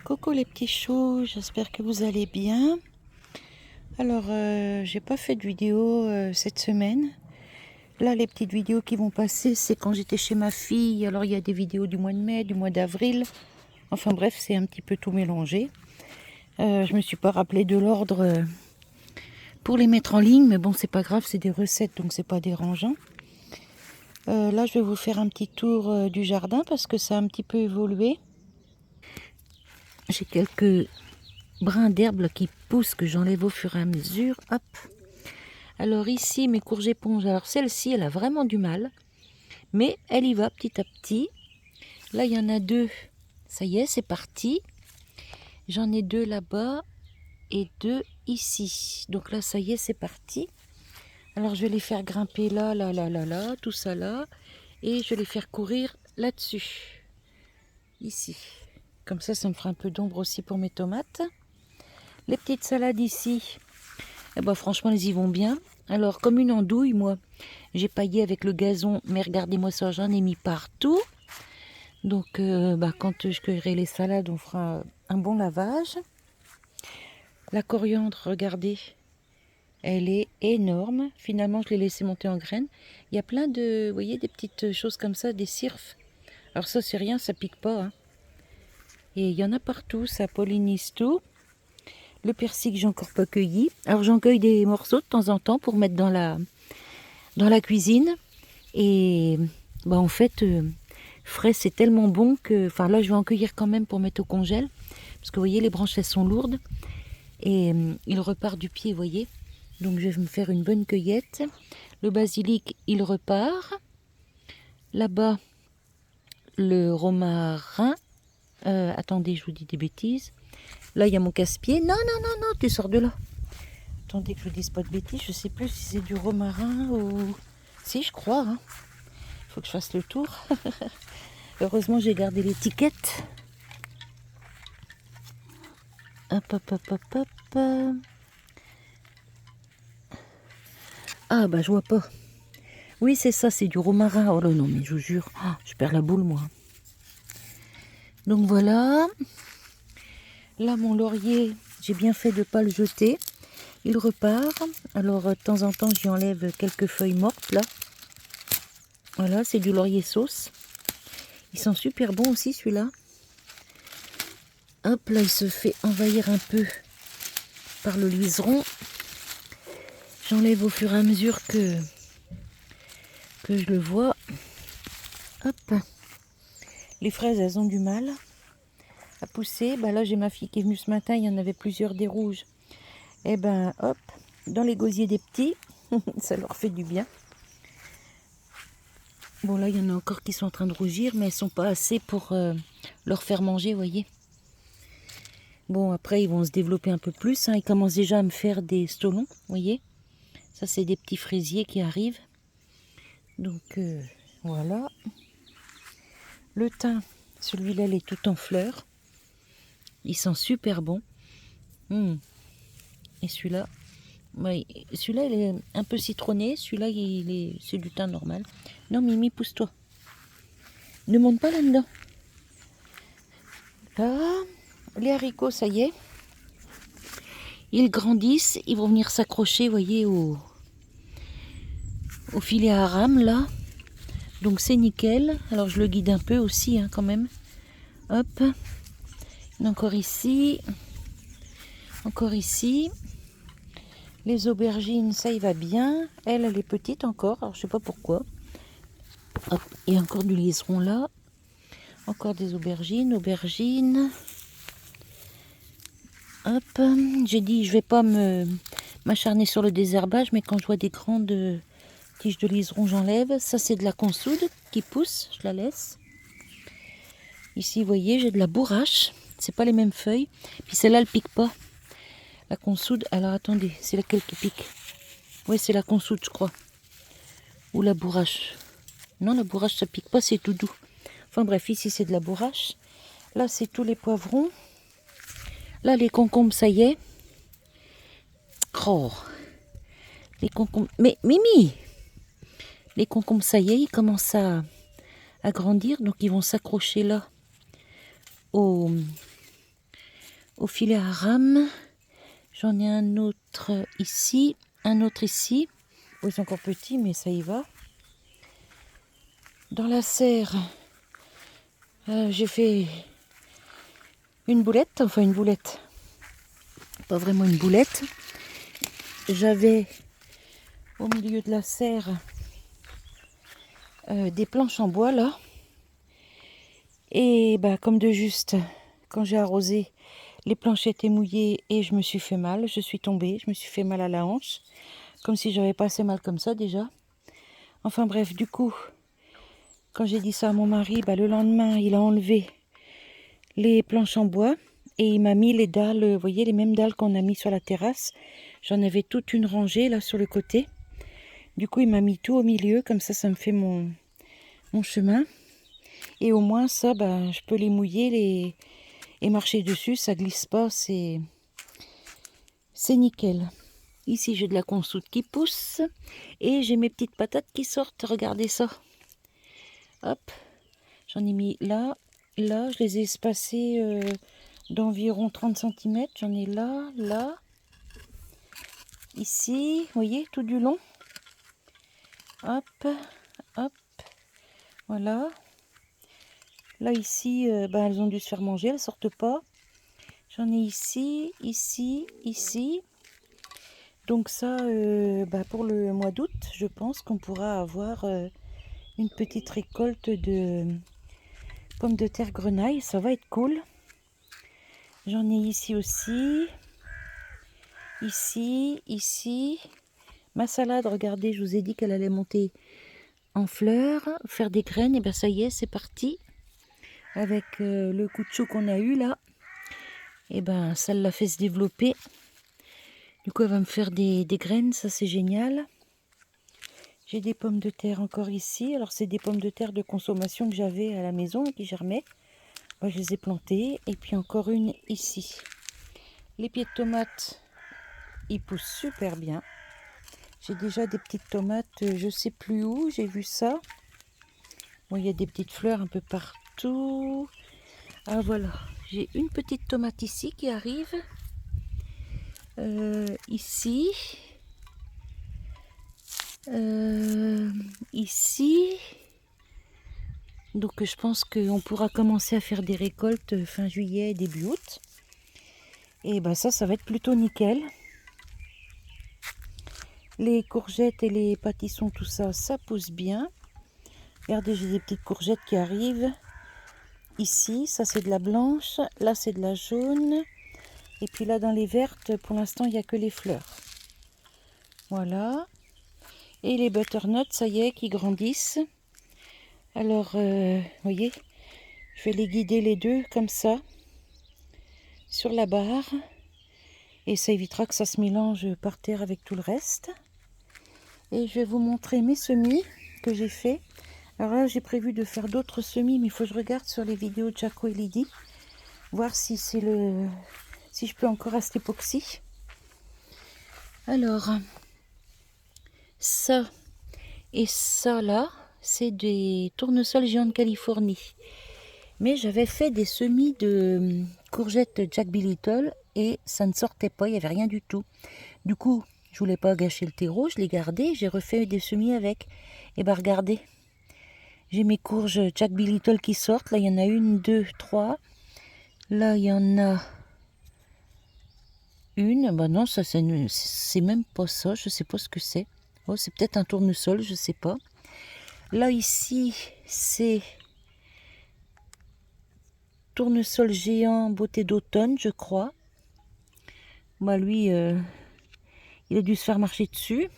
Coucou les petits choux, j'espère que vous allez bien. Alors, j'ai pas fait de vidéo cette semaine. Là, les petites vidéos qui vont passer, c'est quand j'étais chez ma fille. Alors, il y a des vidéos du mois de mai, du mois d'avril. Enfin bref, c'est un petit peu tout mélangé. Je me suis pas rappelé de l'ordre pour les mettre en ligne, mais bon, c'est pas grave, c'est des recettes, donc c'est pas dérangeant. Là, je vais vous faire un petit tour du jardin parce que ça a un petit peu évolué. J'ai quelques brins d'herbe qui poussent que j'enlève au fur et à mesure. Hop. Alors ici, mes courges éponges. Alors celle-ci, elle a vraiment du mal, mais elle y va petit à petit. Là, il y en a deux. Ça y est, c'est parti. J'en ai deux là-bas et deux ici. Donc là, ça y est, c'est parti. Alors je vais les faire grimper là, là, là, là, là, tout ça là. Et je vais les faire courir là-dessus. Ici. Comme ça me fera un peu d'ombre aussi pour mes tomates. Les petites salades ici, eh ben, franchement, elles y vont bien. Alors, comme une andouille, moi, j'ai paillé avec le gazon, mais regardez-moi ça, j'en ai mis partout. Donc, quand je cueillerai les salades, on fera un bon lavage. La coriandre, regardez, elle est énorme. Finalement, je l'ai laissée monter en graines. Il y a plein de, vous voyez, des petites choses comme ça, des cirfes. Alors ça, c'est rien, ça pique pas, hein. Et il y en a partout, ça pollinise tout. Le persil que j'ai encore pas cueilli. Alors j'en cueille des morceaux de temps en temps pour mettre dans la cuisine. Et en fait, frais c'est tellement bon que... Enfin là je vais en cueillir quand même pour mettre au congèle. Parce que vous voyez les branches elles sont lourdes. Et il repart du pied, vous voyez. Donc je vais me faire une bonne cueillette. Le basilic il repart. Là-bas le romarin. Attendez, je vous dis des bêtises. Là il y a mon casse-pied. Non, non, non, non, tu sors de là. Attendez que je ne dise pas de bêtises, je sais plus si c'est du romarin ou... Si, je crois, hein. Faut que je fasse le tour. Heureusement, j'ai gardé l'étiquette. Hop, hop, hop, hop, hop. Ah, bah, je vois pas. Oui, c'est ça, c'est du romarin. Oh là, non, mais je vous jure, je perds la boule, moi. Donc, voilà. Là, mon laurier, j'ai bien fait de ne pas le jeter. Il repart. Alors, de temps en temps, j'y enlève quelques feuilles mortes, là. Voilà, c'est du laurier sauce. Ils sont super bons aussi, celui-là. Hop, là, il se fait envahir un peu par le liseron. J'enlève au fur et à mesure que je le vois. Hop. Les fraises, elles ont du mal à pousser. Là, j'ai ma fille qui est venue ce matin. Il y en avait plusieurs des rouges. Et hop, dans les gosiers des petits. Ça leur fait du bien. Bon, là, il y en a encore qui sont en train de rougir, mais elles sont pas assez pour leur faire manger, vous voyez. Bon, après, ils vont se développer un peu plus. Ils commencent déjà à me faire des stolons, vous voyez. Ça, c'est des petits fraisiers qui arrivent. Donc, voilà. Le thym, celui-là, il est tout en fleurs. Il sent super bon. Et celui-là, celui-là, il est un peu citronné. Celui-là, c'est du thym normal. Non, Mimi, pousse-toi. Ne monte pas là-dedans. Là, les haricots, ça y est. Ils grandissent. Ils vont venir s'accrocher, vous voyez, au filet à rame, là. Donc, c'est nickel. Alors, je le guide un peu aussi, hein, quand même. Hop. Encore ici. Encore ici. Les aubergines, ça y va bien. Elle est petite encore. Alors, je sais pas pourquoi. Hop. Et encore du liseron là. Encore des aubergines. Hop. J'ai dit, je vais pas m'acharner sur le désherbage, mais quand je vois des grandes tiges de liseron, j'enlève. Ça, c'est de la consoude qui pousse. Je la laisse. Ici, vous voyez, j'ai de la bourrache. C'est pas les mêmes feuilles. Puis celle-là, elle pique pas. La consoude, alors attendez, c'est laquelle qui pique? Oui, c'est la consoude, je crois. Ou la bourrache. Non, la bourrache, ça pique pas, c'est tout doux. Enfin bref, ici, c'est de la bourrache. Là, c'est tous les poivrons. Là, les concombres, ça y est. Oh, les concombres. Mais Mimi, les concombres, ça y est, ils commencent à grandir. Donc, ils vont s'accrocher là au filet à rame. J'en ai un autre ici, un autre ici. Oh, ils sont encore petits, mais ça y va. Dans la serre, j'ai fait une boulette, enfin une boulette. Pas vraiment une boulette. J'avais au milieu de la serre des planches en bois là. Et bah, comme de juste, quand j'ai arrosé, les planches étaient mouillées et je me suis fait mal. Je suis tombée, je me suis fait mal à la hanche. Comme si j'avais pas assez mal comme ça déjà. Enfin bref, du coup, quand j'ai dit ça à mon mari, bah, le lendemain, il a enlevé les planches en bois et il m'a mis les dalles, vous voyez, les mêmes dalles qu'on a mis sur la terrasse. J'en avais toute une rangée là sur le côté. Du coup, il m'a mis tout au milieu, comme ça me fait mon chemin. Et au moins, ça, bah, je peux les mouiller et marcher dessus, ça glisse pas, c'est nickel. Ici, j'ai de la consoude qui pousse et j'ai mes petites patates qui sortent. Regardez ça. Hop, j'en ai mis là, là, je les ai espacées d'environ 30 cm. J'en ai là, là, ici, vous voyez, tout du long. Hop, hop, voilà. Là, ici, bah, elles ont dû se faire manger, elles sortent pas. J'en ai ici, ici, ici. Donc ça, bah, pour le mois d'août, je pense qu'on pourra avoir une petite récolte de pommes de terre grenaille. Ça va être cool. J'en ai ici aussi. Ici, ici. Ma salade, regardez, je vous ai dit qu'elle allait monter en fleurs, faire des graines. Et bien ça y est, c'est parti. Avec le coup de chaud qu'on a eu là. Et ben ça l'a fait se développer. Du coup, elle va me faire des graines, ça c'est génial. J'ai des pommes de terre encore ici. Alors, c'est des pommes de terre de consommation que j'avais à la maison qui germaient. Moi, je les ai plantées. Et puis encore une ici. Les pieds de tomates, ils poussent super bien. J'ai déjà des petites tomates, je sais plus où, j'ai vu ça. Bon, il y a des petites fleurs un peu partout. Ah voilà, j'ai une petite tomate ici qui arrive. Ici. Ici. Donc je pense qu'on pourra commencer à faire des récoltes fin juillet, début août. Et ben ça va être plutôt nickel. Les courgettes et les pâtissons, tout ça, ça pousse bien. Regardez, j'ai des petites courgettes qui arrivent. Ici, ça c'est de la blanche. Là, c'est de la jaune. Et puis là, dans les vertes, pour l'instant, il n'y a que les fleurs. Voilà. Et les butternuts, ça y est, qui grandissent. Alors, vous voyez, je vais les guider les deux comme ça, sur la barre. Et ça évitera que ça se mélange par terre avec tout le reste. Et je vais vous montrer mes semis que j'ai fait. Alors là, j'ai prévu de faire d'autres semis, mais il faut que je regarde sur les vidéos de Jaco et Lydie, voir si c'est si je peux encore à cet époxy. Alors, ça et ça là, c'est des tournesols géants de Californie. Mais j'avais fait des semis de courgettes Jack B. Little et ça ne sortait pas, il n'y avait rien du tout. Du coup, je voulais pas gâcher le terreau, je l'ai gardé, j'ai refait des semis avec. Et ben regardez, j'ai mes courges Jack B. Little qui sortent. Là, il y en a une, deux, trois. Là, il y en a une. Ben non, ça c'est même pas ça, je sais pas ce que c'est. Oh, c'est peut-être un tournesol, je sais pas. Là, ici, c'est tournesol géant beauté d'automne, je crois. Bah lui, il a dû se faire marcher dessus.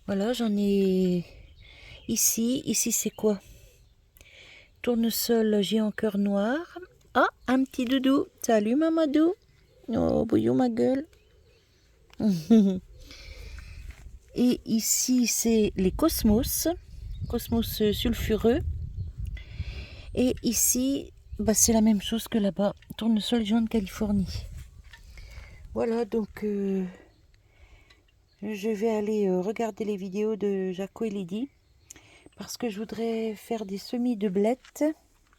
Voilà, j'en ai ici. Ici, c'est quoi? Tournesol géant cœur noir. Ah, un petit doudou. Salut, Mamadou. Oh, bouillon, ma gueule. Et ici, c'est les cosmos. Cosmos sulfureux. Et ici, bah, c'est la même chose que là-bas. Tournesol géant de Californie. Voilà, donc je vais aller regarder les vidéos de Jaco et Lydie. Parce que je voudrais faire des semis de blettes.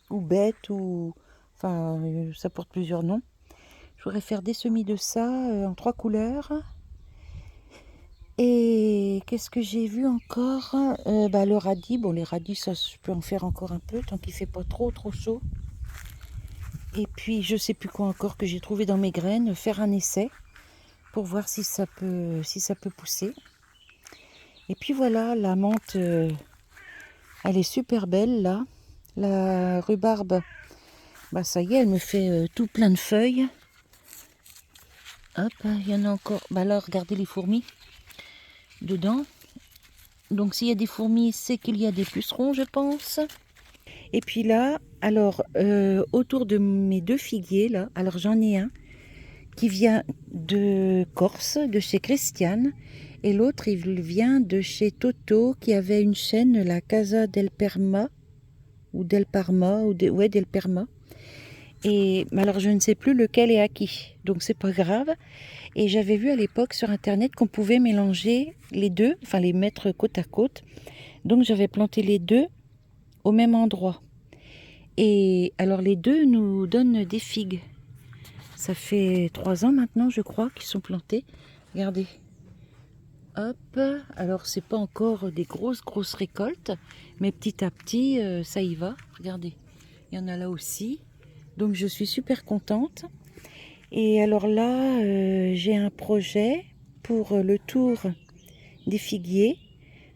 Ou bêtes, ou... Enfin, ça porte plusieurs noms. Je voudrais faire des semis de ça en 3 couleurs. Et qu'est-ce que j'ai vu encore? Le radis. Bon, les radis, ça, je peux en faire encore un peu tant qu'il fait pas trop chaud. Et puis, je sais plus quoi encore que j'ai trouvé dans mes graines. Faire un essai pour voir si ça peut pousser. Et puis voilà, la menthe, elle est super belle là. La rhubarbe, bah ça y est, elle me fait tout plein de feuilles. Hop, il y en a encore. Bah là, regardez les fourmis dedans. Donc s'il y a des fourmis, c'est qu'il y a des pucerons, je pense. Et puis là, alors, autour de mes 2 figuiers, là, alors j'en ai un qui vient de Corse, de chez Christiane, et l'autre, il vient de chez Toto, qui avait une chaîne, la Casa del Perma, ou del Parma, ouais, del Perma. Et alors, je ne sais plus lequel est à qui, donc c'est pas grave. Et j'avais vu à l'époque sur internet qu'on pouvait mélanger les deux, enfin les mettre côte à côte. Donc j'avais planté les deux au même endroit. Et alors les deux nous donnent des figues. Ça fait 3 ans maintenant, je crois, qu'ils sont plantés. Regardez. Hop. Alors c'est pas encore des grosses récoltes, mais petit à petit, ça y va. Regardez. Il y en a là aussi. Donc je suis super contente. Et alors là, j'ai un projet pour le tour des figuiers.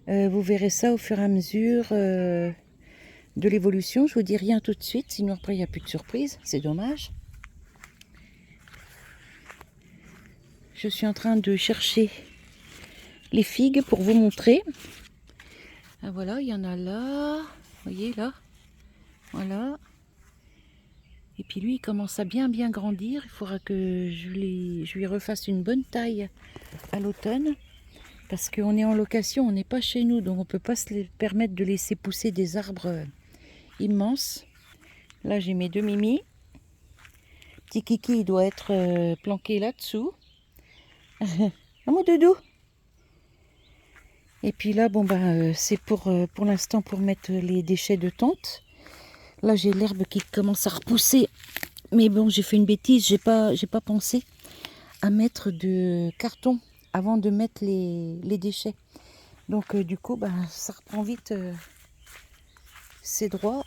Vous verrez ça au fur et à mesure de l'évolution. Je vous dis rien tout de suite, sinon après il n'y a plus de surprise. C'est dommage. Je suis en train de chercher les figues pour vous montrer. Ah, voilà, il y en a là. Vous voyez là. Voilà. Et puis lui, il commence à bien grandir. Il faudra que je lui refasse une bonne taille à l'automne. Parce qu'on est en location, on n'est pas chez nous. Donc on ne peut pas se permettre de laisser pousser des arbres immenses. Là, j'ai mes 2 mimis. Petit Kiki, il doit être planqué là-dessous. Mon doudou. Et puis là, bon c'est pour l'instant pour mettre les déchets de tente. Là, j'ai l'herbe qui commence à repousser. Mais bon, j'ai fait une bêtise, j'ai pas pensé à mettre de carton avant de mettre les déchets. Donc du coup, ça reprend vite ses droits.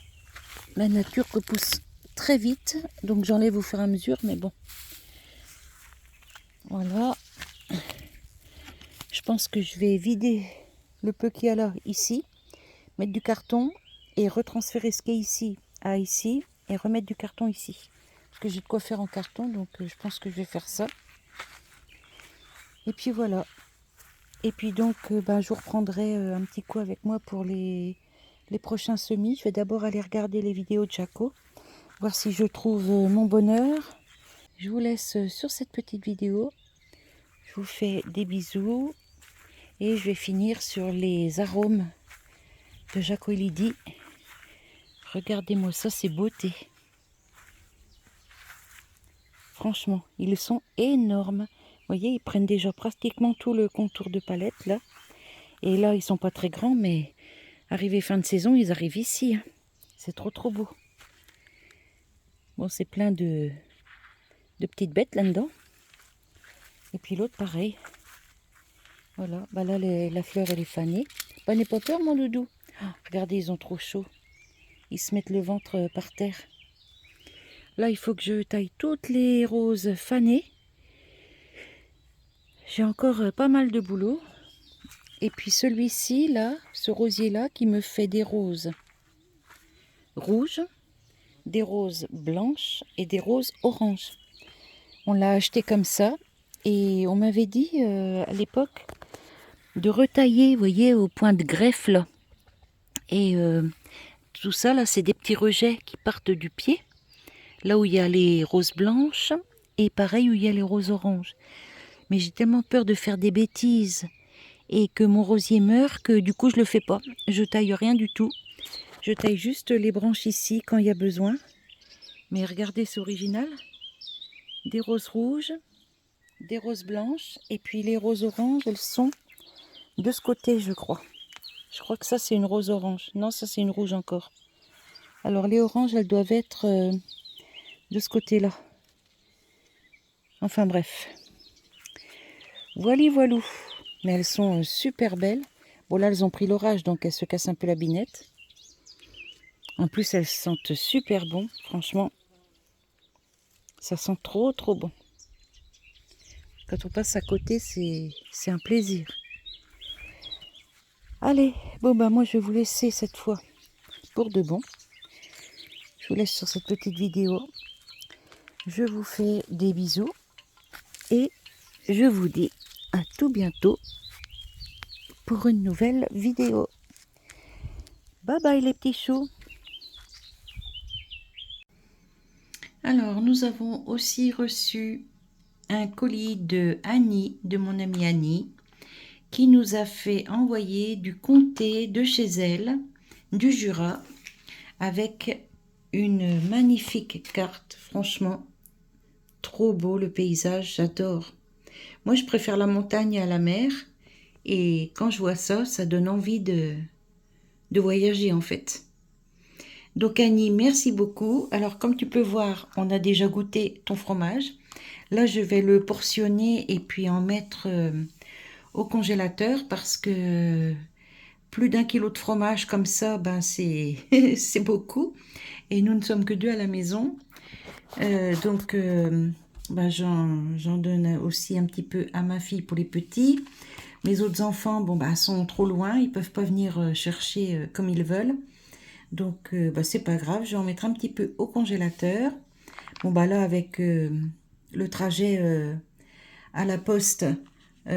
La nature repousse très vite, donc j'enlève au fur et à mesure, mais bon. Voilà. Je pense que je vais vider le peu qu'il y a là, ici, mettre du carton et retransférer ce qui est ici à ici et remettre du carton ici. Parce que j'ai de quoi faire en carton, donc je pense que je vais faire ça. Et puis voilà. Et puis donc, je vous reprendrai un petit coup avec moi pour les prochains semis. Je vais d'abord aller regarder les vidéos de Jaco, voir si je trouve mon bonheur. Je vous laisse sur cette petite vidéo. Je vous fais des bisous. Et je vais finir sur les arômes de Jaco et Lydie. Regardez-moi ça, c'est beauté. Franchement, ils sont énormes. Vous voyez, ils prennent déjà pratiquement tout le contour de palette là. Et là, ils sont pas très grands, mais arrivé fin de saison, ils arrivent ici. Hein. C'est trop beau. Bon, c'est plein de petites bêtes là-dedans. Et puis l'autre, pareil. Voilà, là, la fleur, elle est fanée. N'aie pas peur, mon doudou. Oh, regardez, ils ont trop chaud. Ils se mettent le ventre par terre. Là, il faut que je taille toutes les roses fanées. J'ai encore pas mal de boulot. Et puis celui-ci, là, ce rosier-là, qui me fait des roses rouges, des roses blanches et des roses oranges. On l'a acheté comme ça. Et on m'avait dit à l'époque de retailler, vous voyez, au point de greffe, là. Et tout ça, là, c'est des petits rejets qui partent du pied. Là où il y a les roses blanches et pareil où il y a les roses oranges. Mais j'ai tellement peur de faire des bêtises et que mon rosier meure que du coup je le fais pas. Je taille rien du tout. Je taille juste les branches ici quand il y a besoin. Mais regardez, c'est original. Des roses rouges, des roses blanches et puis les roses oranges, elles sont de ce côté, je crois. Je crois que ça c'est une rose orange. Non, ça c'est une rouge encore. Alors les oranges, elles doivent être de ce côté-là. Enfin bref. Voilà, voilou. Mais elles sont super belles. Bon là, elles ont pris l'orage, donc elles se cassent un peu la binette. En plus, elles sentent super bon. Franchement, ça sent trop bon. Quand on passe à côté, c'est un plaisir. Allez, bon bah moi je vais vous laisser cette fois pour de bon. Je vous laisse sur cette petite vidéo. Je vous fais des bisous et je vous dis à tout bientôt pour une nouvelle vidéo. Bye bye les petits choux. Alors nous avons aussi reçu un colis de Annie, de mon amie Annie, qui nous a fait envoyer du comté de chez elle, du Jura, avec une magnifique carte. Franchement, trop beau le paysage, j'adore. Moi, je préfère la montagne à la mer. Et quand je vois ça, ça donne envie de voyager en fait. Donc Annie, merci beaucoup. Alors comme tu peux voir, on a déjà goûté ton fromage. Là, je vais le portionner et puis en mettre au congélateur parce que plus d'1 kilo de fromage comme ça, ben c'est c'est beaucoup. Et nous ne sommes que 2 à la maison. Donc ben j'en donne aussi un petit peu à ma fille pour les petits. Mes autres enfants, bon bah sont trop loin, ils peuvent pas venir chercher comme ils veulent. Donc bah, c'est pas grave, je vais en mettre un petit peu au congélateur. Bon bah là avec le trajet à la poste, vous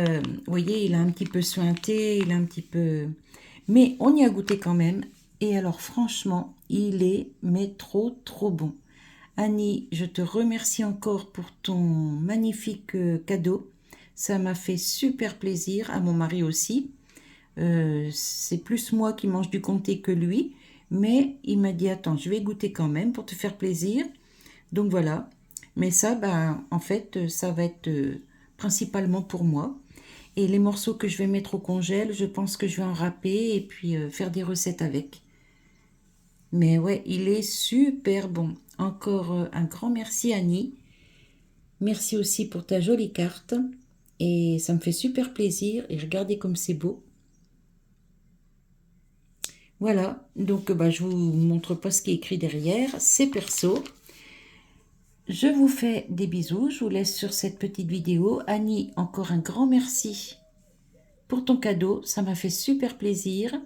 voyez, il a un petit peu suinté, il a un petit peu... Mais on y a goûté quand même. Et alors franchement, il est mais trop bon. Annie, je te remercie encore pour ton magnifique cadeau. Ça m'a fait super plaisir, à mon mari aussi. C'est plus moi qui mange du comté que lui. Mais il m'a dit, attends, je vais goûter quand même pour te faire plaisir. Donc voilà. Mais ça, ben, en fait, ça va être principalement pour moi. Et les morceaux que je vais mettre au congèle, je pense que je vais en râper et puis faire des recettes avec. Mais ouais, il est super bon. Encore un grand merci Annie. Merci aussi pour ta jolie carte. Et ça me fait super plaisir. Et regardez comme c'est beau. Voilà, donc bah, je vous montre pas ce qui est écrit derrière. C'est perso. Je vous fais des bisous. Je vous laisse sur cette petite vidéo. Annie, encore un grand merci pour ton cadeau. Ça m'a fait super plaisir.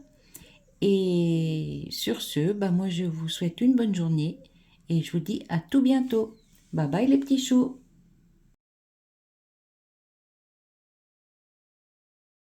Et sur ce, bah moi je vous souhaite une bonne journée et je vous dis à tout bientôt. Bye bye les petits choux.